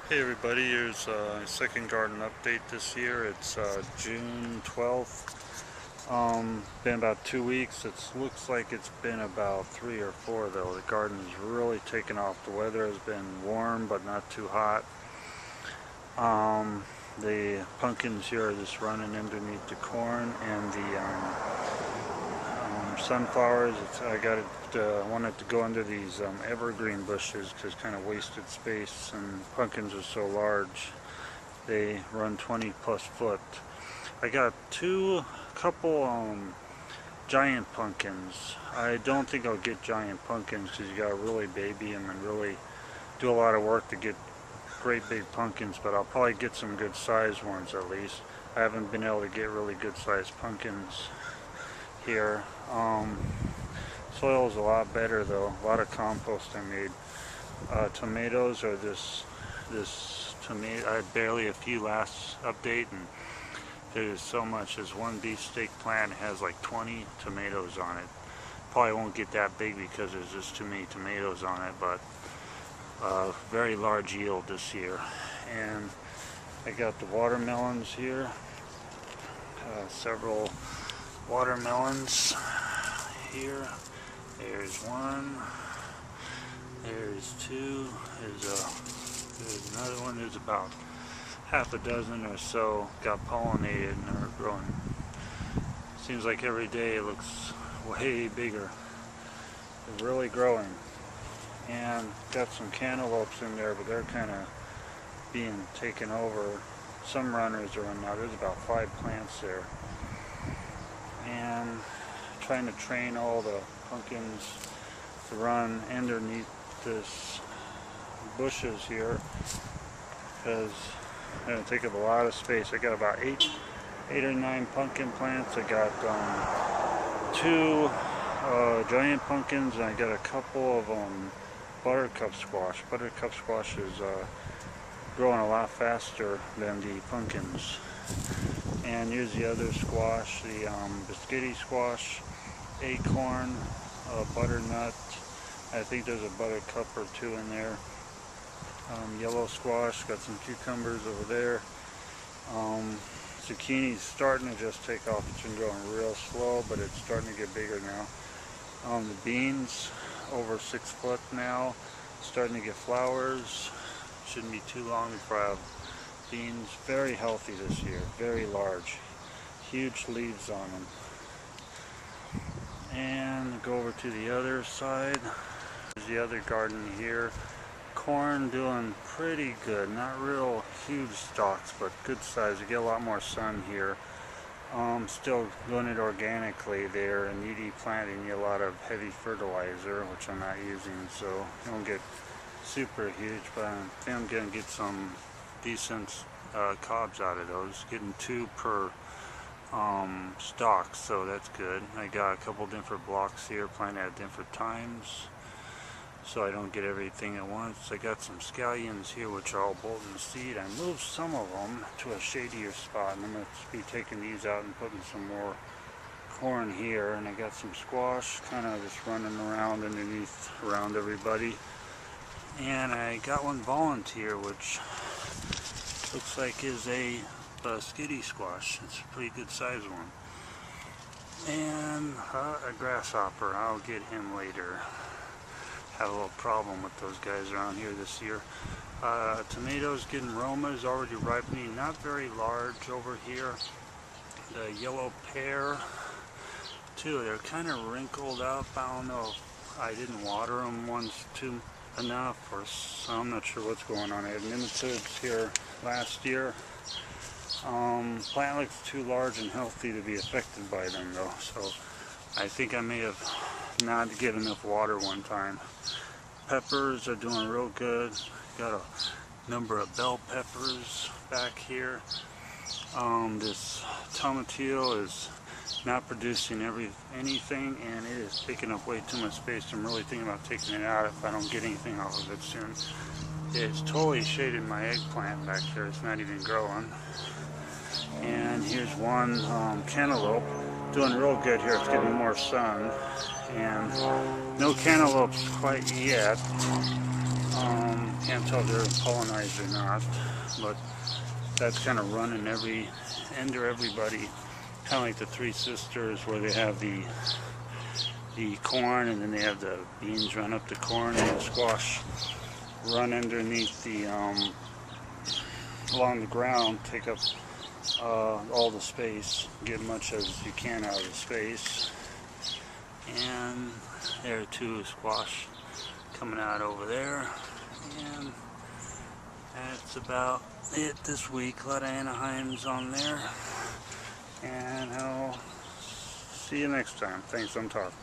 Hey everybody, here's a second garden update this year. It's June 12th. Been about 2 weeks. It looks like it's been about 3 or 4 though. The garden's really taken off. The weather has been warm but not too hot. The pumpkins here are just running underneath the corn, and the sunflowers. I wanted to go under these evergreen bushes because it's kind of wasted space, and pumpkins are so large. They run 20 plus foot. I got couple giant pumpkins. I don't think I'll get giant pumpkins because you gotta really baby them and really do a lot of work to get great big pumpkins, but I'll probably get some good sized ones at least. I haven't been able to get really good sized pumpkins here. Soil is a lot better though. A lot of compost I made. Tomatoes are this tomato. I had barely a few last update, and there's so much. As one beefsteak plant has like 20 tomatoes on it. Probably won't get that big because there's just too many tomatoes on it, but very large yield this year. And I got the watermelons here. Several watermelons here. There's one. There's two. There's another one. There's about half a dozen or so got pollinated and are growing. Seems like every day it looks way bigger. They're really growing. And got some cantaloupes in there, but they're kind of being taken over. Some runners are in now. There's about 5 plants there. And trying to train all the pumpkins to run underneath this bushes here, because it's going to take up a lot of space. I got about 8 or 9 pumpkin plants. I got 2 giant pumpkins, and I got a couple of buttercup squash. Buttercup squash is growing a lot faster than the pumpkins. And here's the other squash, the biscuity squash, acorn, butternut. I think there's a buttercup or 2 in there. Yellow squash, got some cucumbers over there. Zucchini's starting to just take off. It's been growing real slow, but it's starting to get bigger now. The beans, over 6 foot now, starting to get flowers. Shouldn't be too long before I have beans. Very healthy this year, very large, huge leaves on them. And go over to the other side. There's the other garden here. Corn doing pretty good, not real huge stalks, but good size. You get a lot more sun here. Still doing it organically there, and needy planting. You get a lot of heavy fertilizer, which I'm not using, so you don't get super huge, but I think I'm gonna get some decent cobs out of those. Getting 2 per stalk, so that's good. I got a couple different blocks here, planted at different times, so I don't get everything at once. I got some scallions here, which are all bolting seed. I moved some of them to a shadier spot, and I'm going to be taking these out and putting some more corn here. And I got some squash kind of just running around underneath around everybody. And I got one volunteer, which looks like is a skitty squash. It's a pretty good sized one. And a grasshopper. I'll get him later. Had a little problem with those guys around here this year. Tomatoes getting Romas, already ripening, not very large over here. The yellow pear too, they're kind of wrinkled up. I don't know if I didn't water them once too enough, or so I'm not sure what's going on. I had nematodes here last year. Plant looks too large and healthy to be affected by them though, so I think I may have not get enough water one time. Peppers are doing real good. Got a number of bell peppers back here. This tomatillo is not producing anything, and it is taking up way too much space. I'm really thinking about taking it out if I don't get anything off of it soon. It's totally shaded my eggplant back there. It's not even growing. And here's one cantaloupe. Doing real good here. It's getting more sun. And no cantaloupes quite yet. Can't tell if they're pollinized or not, but that's kind of running under everybody. Kind of like the Three Sisters, where they have the corn, and then they have the beans run up the corn, and the squash run underneath the along the ground, take up all the space, get much as you can out of the space. And there too, squash coming out over there. And that's about it this week. A lot of Anaheims on there. And I'll see you next time. Thanks, I'm talking.